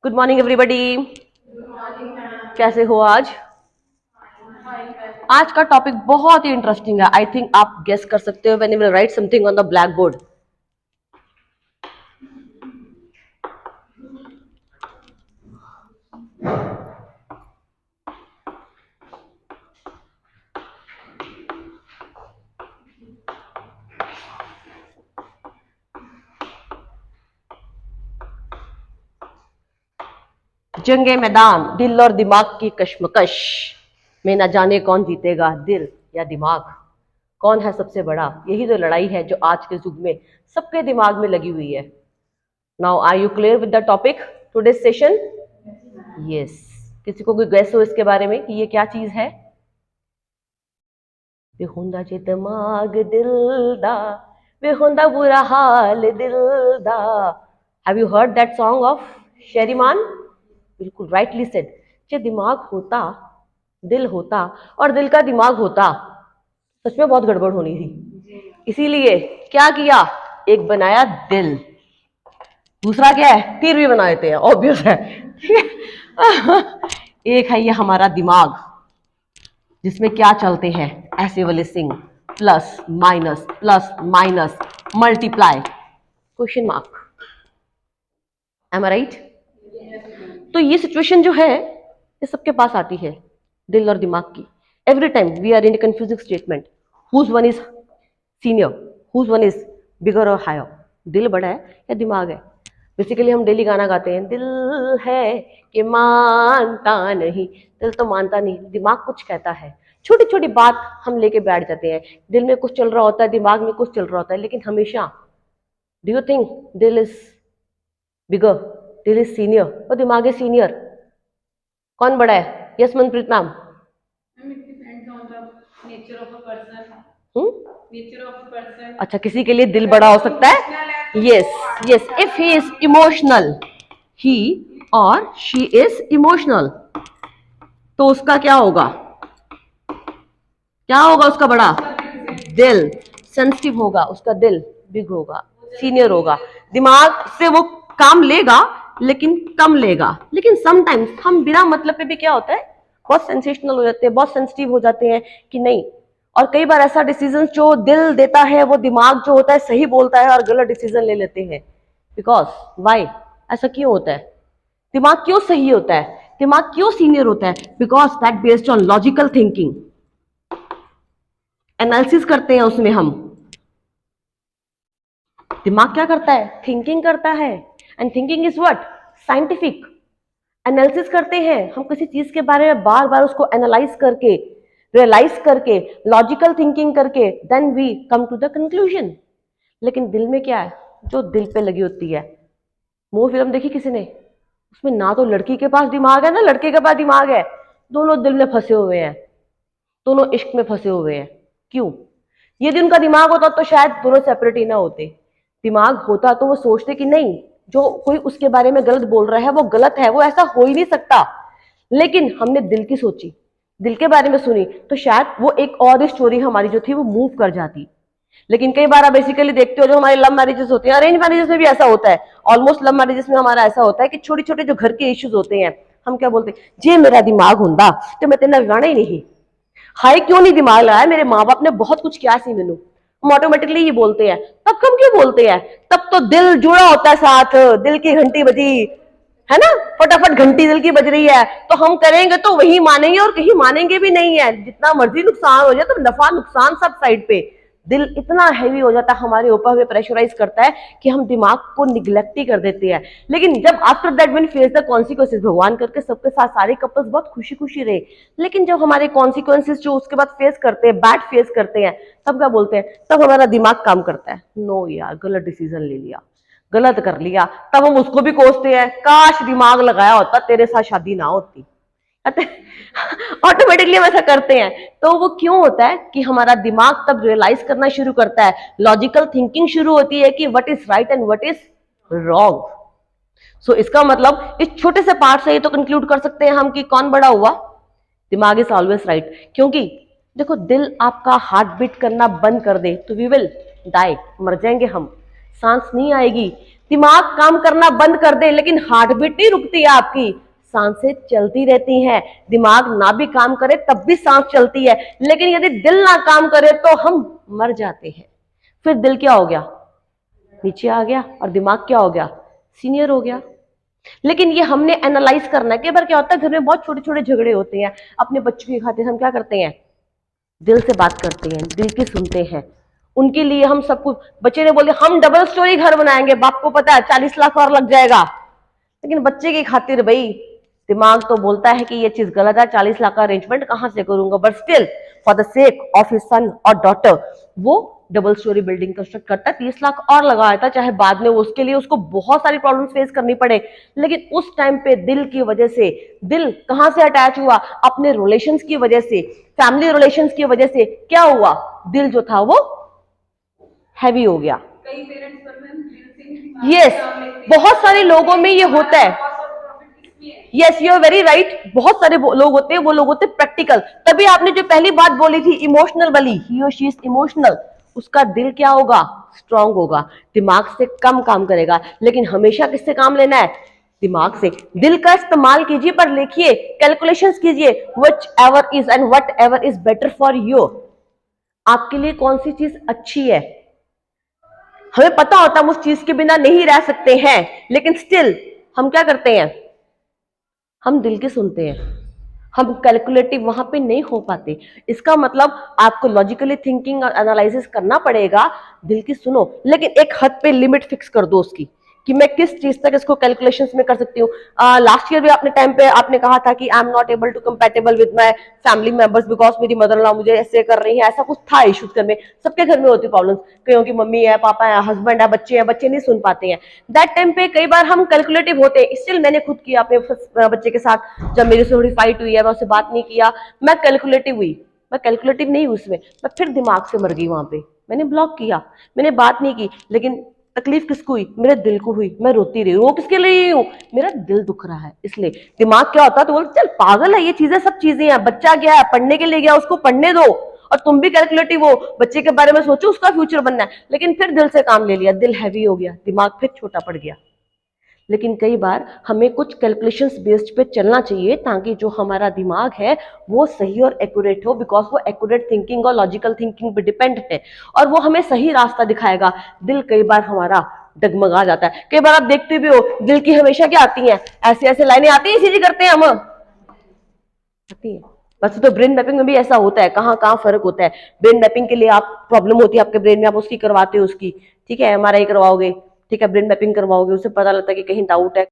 Good morning everybody. कैसे हो आज? आज का टॉपिक बहुत ही इंटरेस्टिंग है। आई थिंक आप गेस कर सकते हो when you will write something on the black board. जंगे मैदान, दिल और दिमाग की कश्मकश में न जाने कौन जीतेगा, दिल या दिमाग। कौन है सबसे बड़ा? यही तो लड़ाई है जो आज के युग में सबके दिमाग में लगी हुई है। Now are you clear with the topic today's session? Yes. किसी को कोई गैस हो इसके बारे में कि ये क्या चीज है? वे होंदा जे दिमाग दिल दा, वे होंदा बुरा हाल दिल दा। Have you heard that song of शेरीमान? बिल्कुल राइटली सेड। जे दिमाग होता, दिल होता और दिल का दिमाग होता, सच में बहुत गड़बड़ होनी थी। इसीलिए क्या किया? एक बनाया दिल, दूसरा क्या है? तीर भी बना देते हैं, ऑब्वियस है। एक है ये हमारा दिमाग, जिसमें क्या चलते हैं? ऐसे वाले सिंग, plus minus multiply, question mark. Am I right? तो ये सिचुएशन जो है ये सबके पास आती है, दिल और दिमाग की। Every time we are in a confusing statement, whose one is senior, whose one is bigger और हायर। दिल बड़ा है या दिमाग है? बेसिकली हम डेली गाना गाते हैं, दिल है कि मानता नहीं। दिल तो मानता नहीं, दिमाग कुछ कहता है। छोटी छोटी बात हम लेके बैठ जाते हैं, दिल में कुछ चल रहा होता है, दिमाग में कुछ चल रहा होता है, लेकिन हमेशा डू यू थिंक दिल इज बिगर, दिल इज सीनियर और दिमाग इज सीनियर? कौन बड़ा है? Yes Manpreet ma'am. अच्छा, किसी के लिए दिल बड़ा हो सकता है। Yes yes, if he is emotional, he और शी इज इमोशनल, तो उसका क्या होगा? क्या होगा उसका? बड़ा दिल, सेंसिटिव होगा, उसका दिल बिग होगा, सीनियर होगा। दिमाग से वो काम लेगा लेकिन कम लेगा। लेकिन समटाइम्स हम बिना मतलब पे भी क्या होता है, बहुत सेंसेशनल हो जाते हैं, बहुत सेंसिटिव हो जाते हैं कि नहीं। और कई बार ऐसा डिसीजन जो दिल देता है वो दिमाग जो होता है सही बोलता है और गलत डिसीजन ले लेते हैं। Because why? ऐसा क्यों होता है? दिमाग क्यों सही होता है? दिमाग क्यों सीनियर होता है? Because that based on logical thinking. Analysis करते हैं उसमें हम। दिमाग क्या करता है? थिंकिंग करता है। And thinking is what? Scientific. Analysis करते हैं हम किसी चीज के बारे में, बार बार उसको एनालाइज करके, रियलाइज करके, लॉजिकल थिंकिंग करके, then we come to the conclusion. लेकिन दिल में क्या है? जो दिल पे लगी होती है। वो फिल्म देखी किसी ने? उसमें ना तो लड़की के पास दिमाग है ना लड़के के पास दिमाग है, दोनों दिल में फंसे हुए हैं, दोनों इश्क में फंसे हुए हैं। क्यों? यदि उनका दिमाग होता तो शायद दोनों सेपरेट ही ना होते। दिमाग होता तो वो सोचते कि नहीं, जो कोई उसके बारे में गलत बोल रहा है वो गलत है, वो ऐसा हो ही नहीं सकता। लेकिन हमने दिल की सोची, दिल के बारे में सुनी, तो शायद वो एक और स्टोरी हमारी जो थी वो मूव कर जाती। लेकिन कई बार आप बेसिकली देखते हो जो हमारे लव मैरिजेस होते हैं, अरेंज मैरिजेस में भी ऐसा होता है। ऑलमोस्ट लव मैरिजेस में हमारा ऐसा होता है कि छोटे छोटे जो घर के इश्यूज होते हैं, हम क्या बोलते हैं, जे मेरा दिमाग होंदा तो मैं तेना गाना ही नहीं। हाय क्यों नहीं दिमाग लगाया, मेरे माँ बाप ने बहुत कुछ किया सी मैनू। हम ऑटोमेटिकली ये बोलते हैं। तब हम क्यों बोलते हैं? तब तो दिल जुड़ा होता है साथ, दिल की घंटी बजी है ना, फटाफट घंटी दिल की बज रही है, तो हम करेंगे तो वही मानेंगे और कहीं मानेंगे भी नहीं है। जितना मर्जी नुकसान हो जाए, तो नफा नुकसान सब साइड पे। दिल इतना हैवी हो जाता है हमारे ऊपर, हमें प्रेशराइज करता है कि हम दिमाग को निग्लेक्ट ही कर देते हैं। लेकिन जब after that when face the consequences, भगवान करके सबके साथ सारे कपल्स बहुत खुशी खुशी रहे, लेकिन जब हमारे कॉन्सिक्वेंसेज जो उसके बाद फेस करते हैं, बैड फेस करते हैं, तब क्या बोलते हैं? तब हमारा दिमाग काम करता है, नो यार गलत डिसीजन ले लिया, गलत कर लिया। तब हम उसको भी कोसते हैं, काश दिमाग लगाया होता, तेरे साथ शादी ना होती। ऑटोमेटिकली हम ऐसा करते हैं। तो वो क्यों होता है कि हमारा दिमाग तब रियलाइज करना शुरू करता है, लॉजिकल थिंकिंग शुरू होती है कि what is right and what is wrong. So इसका मतलब इस छोटे से पार्ट से ये तो कंक्लूड कर सकते हैं हम कि कौन बड़ा हुआ? दिमाग इज ऑलवेज राइट। क्योंकि देखो, दिल आपका हार्ट बीट करना बंद कर दे तो वी विल डाई, मर जाएंगे हम, सांस नहीं आएगी। दिमाग काम करना बंद कर दे लेकिन हार्ट बीट नहीं रुकती है आपकी, सांसें चलती रहती हैं। दिमाग ना भी काम करे तब भी सांस चलती है, लेकिन यदि दिल ना काम करे तो हम मर जाते हैं। फिर दिल क्या हो गया, नीचे आ गया, और दिमाग क्या हो गया, सीनियर हो गया। लेकिन ये हमने एनालाइज करना है। कई बार क्या होता है, घर में बहुत छोटे छोटे झगड़े होते हैं, अपने बच्चों की खातिर हम क्या करते हैं, दिल से बात करते हैं, दिल की सुनते हैं, उनके लिए हम सब कुछ। बच्चे ने बोले हम डबल स्टोरी घर बनाएंगे, बाप को पता है 40 लाख और लग जाएगा, लेकिन बच्चे की खातिर भाई दिमाग तो बोलता है कि ये चीज गलत है, 40 लाख का अरेंजमेंट कहां से करूंगा, but still for the sake of his son और डॉटर वो डबल स्टोरी बिल्डिंग कंस्ट्रक्ट करता है, 30 लाख और लगाता है, चाहे बाद में उसके लिए उसको बहुत सारी प्रॉब्लम्स फेस करनी पड़े। लेकिन उस टाइम पे दिल की वजह से, दिल कहां से अटैच हुआ, अपने रिलेशंस की वजह से, फैमिली रिलेशंस की वजह से क्या हुआ, दिल जो था वो हैवी हो गया। कई पेरेंट्स पर मैम दिल से ही यस, बहुत सारे लोगों में ये होता है। Yes, you are very right. बहुत सारे लोग होते हैं, वो लोग होते हैं प्रैक्टिकल। तभी आपने जो पहली बात बोली थी इमोशनल वाली, ही और शी इज इमोशनल, उसका दिल क्या होगा, स्ट्रांग होगा, दिमाग से कम काम करेगा। लेकिन हमेशा किससे काम लेना है, दिमाग से। दिल का इस्तेमाल कीजिए, पर लिखिए, कैलकुलेशंस कीजिए, which ever is and what ever is better for you. आपके लिए कौन सी चीज अच्छी है, हमें पता होता हम उस चीज के बिना नहीं रह सकते हैं, लेकिन स्टिल हम क्या करते हैं, हम दिल की सुनते हैं, हम कैलकुलेटिव वहां पे नहीं हो पाते। इसका मतलब आपको लॉजिकली थिंकिंग और एनालिसिस करना पड़ेगा, दिल की सुनो, लेकिन एक हद पे लिमिट फिक्स कर दो उसकी, कि मैं किस चीज तक इसको कैलकुलेशंस में कर सकती हूँ। लास्ट ईयर भी आपने टाइम पे आपने कहा था कि I am not able to compatible with my family members because मेरी मदर लॉ मुझे ऐसे कर रही है, ऐसा कुछ था इश्यूज घर में। सबके घर में होती प्रॉब्लम्स, कईयों की मम्मी है, पापा है, हस्बैंड है, बच्चे नहीं सुन पाते हैं। दैट टाइम पे कई बार हम कैलकुलेटिव होते हैं। स्टिल मैंने खुद किया अपने बच्चे के साथ, जब मेरी से थोड़ी फाइट हुई है, मैं उससे बात नहीं किया, मैं कैलकुलेटिव हुई, मैं कैलकुलेटिव नहीं हुई उसमें, मैं फिर दिमाग से मर गई वहां पे, मैंने ब्लॉक किया, मैंने बात नहीं की। लेकिन तकलीफ किसको हुई, मेरे दिल को हुई, मैं रोती रही, रो किसके लिए हूँ, मेरा दिल दुख रहा है। इसलिए दिमाग क्या होता है, तो बोलते चल पागल है, ये चीजें सब चीजें हैं, बच्चा गया है पढ़ने के लिए गया, उसको पढ़ने दो, और तुम भी कैलकुलेटिव हो, बच्चे के बारे में सोचो, उसका फ्यूचर बनना है। लेकिन फिर दिल से काम ले लिया, दिल हैवी हो गया, दिमाग फिर छोटा पड़ गया। लेकिन कई बार हमें कुछ कैलकुलेशंस बेस्ड पे चलना चाहिए, ताकि जो हमारा दिमाग है वो सही और एक्यूरेट हो, बिकॉज वो एक्यूरेट थिंकिंग और लॉजिकल थिंकिंग पे डिपेंड है, और वो हमें सही रास्ता दिखाएगा। दिल कई बार हमारा डगमगा जाता है। कई बार आप देखते भी हो, दिल की हमेशा क्या आती हैं, ऐसे ऐसे लाइनें आती हैं, इसी करते हैं हम, आती है। वैसे तो ब्रेन मैपिंग में भी ऐसा होता है, कहाँ कहाँ फर्क होता है। ब्रेन मैपिंग के लिए आप प्रॉब्लम होती है आपके ब्रेन में, आप उसकी करवाते हो, उसकी ठीक है, एमआरआई करवाओगे, ठीक है, ब्रेन मैपिंग करवाओगे, उससे पता लगता है कि कहीं डाउट है।